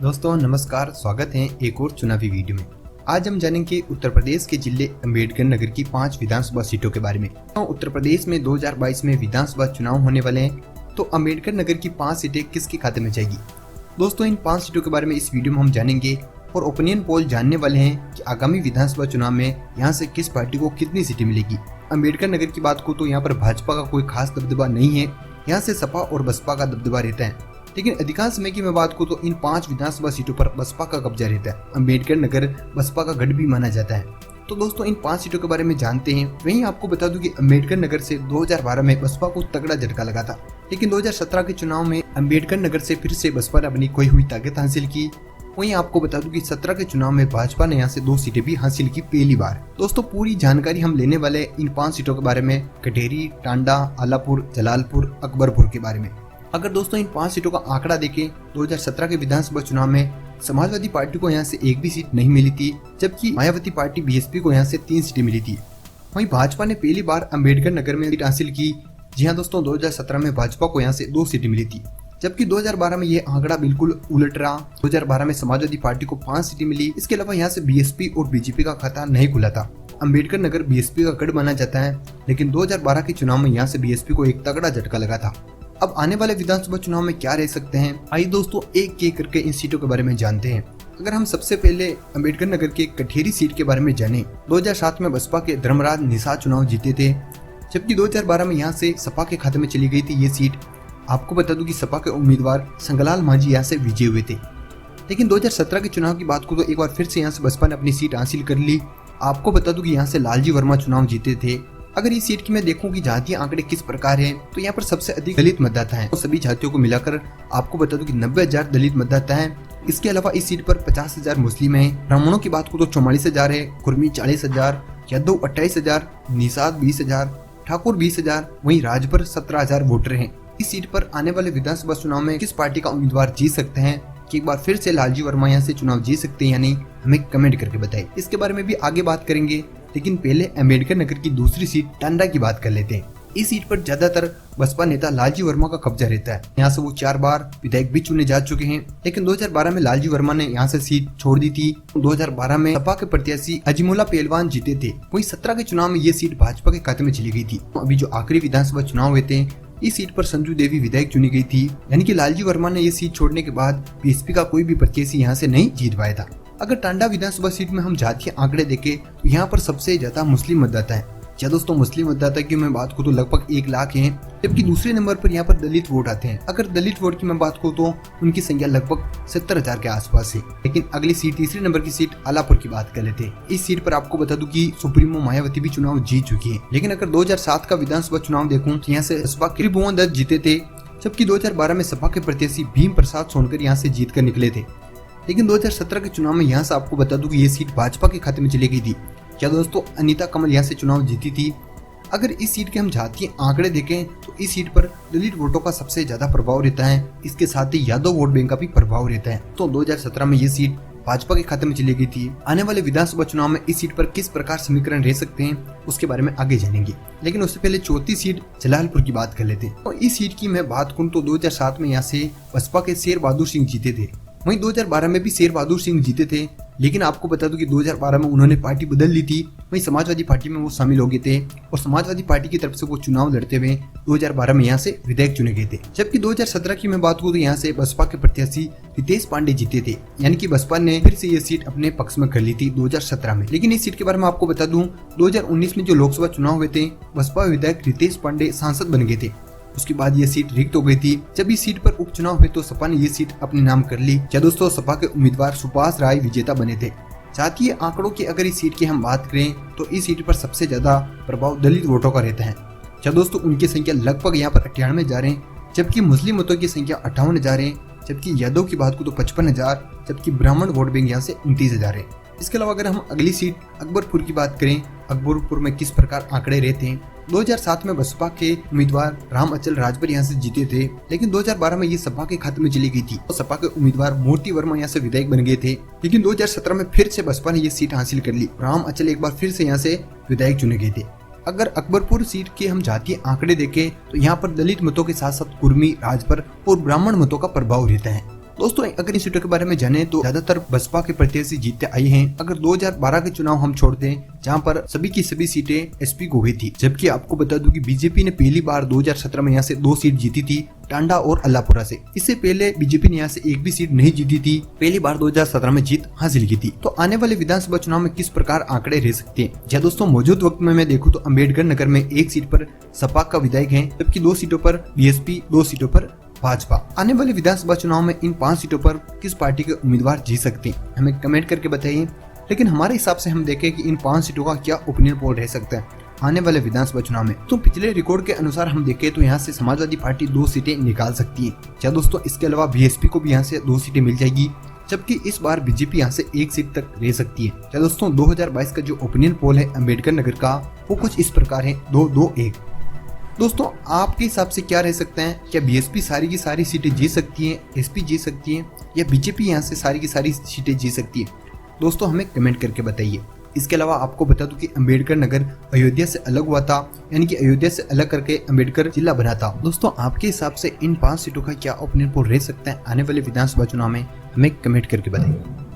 दोस्तों नमस्कार, स्वागत है एक और चुनावी वीडियो में। आज हम जानेंगे उत्तर प्रदेश के जिले अम्बेडकर नगर की 5 विधानसभा सीटों के बारे में। तो उत्तर प्रदेश में 2022 में विधानसभा चुनाव होने वाले हैं, तो अम्बेडकर नगर की 5 सीटें किसके खाते में जाएगी। दोस्तों इन 5 सीटों के बारे में इस वीडियो में हम जानेंगे और ओपिनियन पोल जानने वाले हैं कि आगामी विधानसभा चुनाव में यहाँ से किस पार्टी को कितनी सीटें मिलेगी। अम्बेडकर नगर की बात को तो यहाँ पर भाजपा का कोई खास दबदबा नहीं है, यहाँ से सपा और बसपा का दबदबा रहता है। लेकिन अधिकांश समय की मैं बात करूं तो इन 5 विधानसभा सीटों पर बसपा का कब्जा रहता है। अम्बेडकर नगर बसपा का गढ़ भी माना जाता है। तो दोस्तों इन 5 सीटों के बारे में जानते हैं। वहीं आपको बता दूं कि अम्बेडकर नगर से 2012 में बसपा को तगड़ा झटका लगा था, लेकिन 2017 के चुनाव में अम्बेडकर नगर से फिर से बसपा ने अपनी खोई हुई ताकत हासिल की। वहीं आपको बता दूं कि 17 के चुनाव में भाजपा ने यहाँ से 2 सीटें भी हासिल की पहली बार। दोस्तों पूरी जानकारी हम लेने वाले इन 5 सीटों के बारे में, कटेरी, टांडा, आलापुर, जलालपुर, अकबरपुर के बारे में। अगर दोस्तों इन 5 सीटों का आंकड़ा देखें, 2017 के विधानसभा चुनाव में समाजवादी पार्टी को यहाँ से एक भी सीट नहीं मिली थी, जबकि मायावती पार्टी बीएसपी को यहाँ से 3 सीटें मिली थी। वहीं भाजपा ने पहली बार अम्बेडकर नगर में सीट हासिल की। जी हाँ दोस्तों, 2017 में भाजपा को यहाँ से 2 सीटें मिली थी, जबकि 2012 में ये आंकड़ा बिल्कुल उलट रहा। 2012 में समाजवादी पार्टी को 5 सीटें मिली। इसके अलावा यहाँ से बीएसपी और बीजेपी का खाता नहीं खुला था। अम्बेडकर नगर बीएसपी का गढ़ माना जाता है, लेकिन 2012 के चुनाव में यहाँ से बीएसपी को एक तगड़ा झटका लगा था। अब आने वाले विधानसभा चुनाव में क्या रह सकते हैं, आइए दोस्तों एक एक करके इन सीटों के बारे में जानते हैं। अगर हम सबसे पहले अम्बेडकर नगर के कठेरी सीट के बारे में जानें, 2007 में बसपा के धर्मराज निषाद चुनाव जीते थे, जबकि 2012 में यहाँ से सपा के खाते में चली गई थी ये सीट। आपको बता दूं कि सपा के उम्मीदवार संगलाल मांझी यहाँ से विजयी हुए थे। लेकिन 2017 के चुनाव की बात को तो एक बार फिर से यहाँ से बसपा ने अपनी सीट हासिल कर ली। आपको बता दूं कि यहाँ से लालजी वर्मा चुनाव जीते थे। अगर इस सीट की मैं देखूं कि जातीय आंकड़े किस प्रकार हैं, तो यहाँ पर सबसे अधिक दलित मतदाता हैं। तो सभी जातियों को मिलाकर आपको बता दूं कि 90,000 दलित मतदाता हैं। इसके अलावा इस सीट पर 50,000 मुस्लिम हैं। ब्राह्मणों की बात को तो 44,000 है, कुर्मी 40,000, यादव 28,000, निषाद 20,000, ठाकुर 20,000, वहीं राजभर 17,000 वोटर हैं। इस सीट पर आने वाले विधानसभा चुनाव में किस पार्टी का उम्मीदवार जीत सकते हैं, कि एक बार फिर से लालजी वर्मा यहाँ से चुनाव जीत सकते हैं या नहीं, हमें कमेंट करके बताएं। इसके बारे में भी आगे बात करेंगे, लेकिन पहले अम्बेडकर नगर की दूसरी सीट टांडा की बात कर लेते हैं। इस सीट पर ज्यादातर बसपा नेता लालजी वर्मा का कब्जा रहता है। यहाँ से वो 4 बार विधायक भी चुने जा चुके हैं, लेकिन 2012 में लालजी वर्मा ने यहाँ से सीट छोड़ दी थी। 2012 में सपा के प्रत्याशी अजीमुल्ला पहलवान जीते थे। वहीं 17 के चुनाव में ये सीट भाजपा के खाते में चली गई थी। अभी जो आखिरी विधानसभा चुनाव हुए थे, इस सीट पर संजू देवी विधायक चुनी गई थी, यानी कि लालजी वर्मा ने ये सीट छोड़ने के बाद बीएसपी का कोई भी प्रत्याशी यहाँ से नहीं जीत पाया था। अगर टांडा विधानसभा सीट में हम जातीय आंकड़े देखें, तो यहाँ पर सबसे ज्यादा मुस्लिम मतदाता है। क्या दोस्तों, मुस्लिम मतदाता की मैं बात करूँ तो लगभग 1 लाख हैं, जबकि दूसरे नंबर पर यहाँ पर दलित वोट आते हैं। अगर दलित वोट की मैं बात करूँ तो उनकी संख्या लगभग 70,000 के आसपास है। लेकिन अगली सीट, तीसरे नंबर की सीट आलापुर की बात कर लेते हैं। इस सीट पर आपको बता दूं कि सुप्रीमो मायावती भी चुनाव जीत चुकी है। लेकिन अगर 2007 का विधानसभा चुनाव देखूं तो यहाँ से बसपा के भुवन दत्त जीते थे, जबकि 2012 में सपा के प्रत्याशी भीम प्रसाद सोनकर यहाँ से जीत कर निकले थे। लेकिन 2017 के चुनाव में यहाँ से आपको बता दूं कि ये सीट भाजपा के खाते में चली गई थी। क्या दोस्तों, अनीता कमल यहाँ से चुनाव जीती थी। अगर इस सीट के हम जातीय आंकड़े देखें, तो इस सीट पर दलित वोटों का सबसे ज्यादा प्रभाव रहता है। इसके साथ ही यादव वोट बैंक का भी प्रभाव रहता है। तो 2017 में ये सीट भाजपा के खाते में चली गई थी। आने वाले विधानसभा चुनाव में इस सीट पर किस प्रकार समीकरण रह सकते हैं, उसके बारे में आगे जानेंगे। लेकिन उससे पहले चौथी सीट जलालपुर की बात कर लेते हैं। तो इस सीट की मैं बात करूं तो 2007 में यहाँ से बसपा के शेर बहादुर सिंह जीते थे। वहीं 2012 में भी शेर बहादुर सिंह जीते थे, लेकिन आपको बता दूं कि 2012 में उन्होंने पार्टी बदल ली थी। वहीं समाजवादी पार्टी में वो शामिल हो गए थे और समाजवादी पार्टी की तरफ से वो चुनाव लड़ते हुए 2012 में यहाँ से विधायक चुने गए थे। जबकि 2017 की मैं बात करूं तो यहाँ से बसपा के प्रत्याशी रितेश पांडे जीते थे, यानी कि बसपा ने फिर से ये सीट अपने पक्ष में कर ली थी 2017 में। लेकिन इस सीट के बारे में आपको बता दूं, 2019 में जो लोकसभा चुनाव हुए थे, बसपा विधायक रितेश पांडे सांसद बन गए थे। उसके बाद ये सीट रिक्त हो गई थी। जब इस सीट पर उपचुनाव हुए तो सपा ने ये सीट अपने नाम कर ली। क्या दोस्तों, सपा के उम्मीदवार सुभाष राय विजेता बने थे। जातीय आंकड़ों की अगर इस सीट की हम बात करें, तो इस सीट पर सबसे ज्यादा प्रभाव दलित वोटों का रहता है। क्या दोस्तों, उनकी संख्या लगभग यहाँ पर 98,000 है, जबकि मुस्लिम मतों की संख्या 58,000 है, जबकि यादव की बात को तो 55,000, जबकि ब्राह्मण वोट बैंक यहाँ से 29,000 है। इसके अलावा अगर हम अगली सीट अकबरपुर की बात करें, अकबरपुर में किस प्रकार आंकड़े रहते हैं। 2007 में बसपा के उम्मीदवार राम अचल राजभर यहाँ से जीते थे, लेकिन 2012 में ये सपा के खाते में चली गई थी। तो सपा के उम्मीदवार मूर्ति वर्मा यहाँ से विधायक बन गए थे। लेकिन 2017 में फिर से बसपा ने ये सीट हासिल कर ली। राम अचल एक बार फिर से यहाँ से विधायक चुने गए थे। अगर अकबरपुर सीट के हम जातीय आंकड़े देखें तो यहाँ पर दलित मतों के साथ साथ कुर्मी, राजभर और ब्राह्मण मतों का प्रभाव रहता है। दोस्तों अगर इन सीटों के बारे में जाने तो ज्यादातर बसपा के प्रत्याशी जीतते आई हैं। अगर 2012 के चुनाव हम छोड़ दें जहां पर सभी की सभी सीटें एसपी को हुई थी, जबकि आपको बता दूं कि बीजेपी ने पहली बार 2017 में यहाँ से 2 सीट जीती थी, टांडा और अल्लापुरा से। इससे पहले बीजेपी ने यहाँ से एक भी सीट नहीं जीती थी, पहली बार 2017 में जीत हासिल की थी। तो आने वाले विधानसभा चुनाव में किस प्रकार आंकड़े रह सकते हैं? जी दोस्तों, मौजूद वक्त में मैं देखूं तो अम्बेडकर नगर में एक सीट पर सपा का विधायक है, जबकि 2 सीटों पर बीएसपी, 2 सीटों पर भाजपा। आने वाले विधानसभा चुनाव में इन 5 सीटों पर किस पार्टी के उम्मीदवार जीत सकते हैं, हमें कमेंट करके बताइए। लेकिन हमारे हिसाब से हम देखें कि इन 5 सीटों का क्या ओपिनियन पोल रह सकता है आने वाले विधानसभा चुनाव में। तो पिछले रिकॉर्ड के अनुसार हम देखें तो यहाँ से समाजवादी पार्टी 2 सीटें निकाल सकती है। क्या दोस्तों, इसके अलावा बीएसपी को भी यहाँ से 2 सीटें मिल जाएगी, जबकि इस बार बीजेपी यहाँ से 1 सीट तक रह सकती है। क्या दोस्तों, 2022 का जो ओपिनियन पोल है अम्बेडकर नगर का, वो कुछ इस प्रकार है 2-2-1। दोस्तों आपके हिसाब से क्या रह सकता है? क्या बीएसपी सारी की सारी सीटें जीत सकती है, एसपी जीत सकती है, या बीजेपी यहाँ से सारी की सारी सीटें जीत सकती है? दोस्तों हमें कमेंट करके बताइए। इसके अलावा आपको बता दूं कि अम्बेडकर नगर अयोध्या से अलग हुआ था, यानी कि अयोध्या से अलग करके अम्बेडकर जिला बना था। दोस्तों आपके हिसाब से इन 5 सीटों का क्या ओपिनियन पोल रह सकता है आने वाले विधानसभा चुनाव में, हमें कमेंट करके बताइए।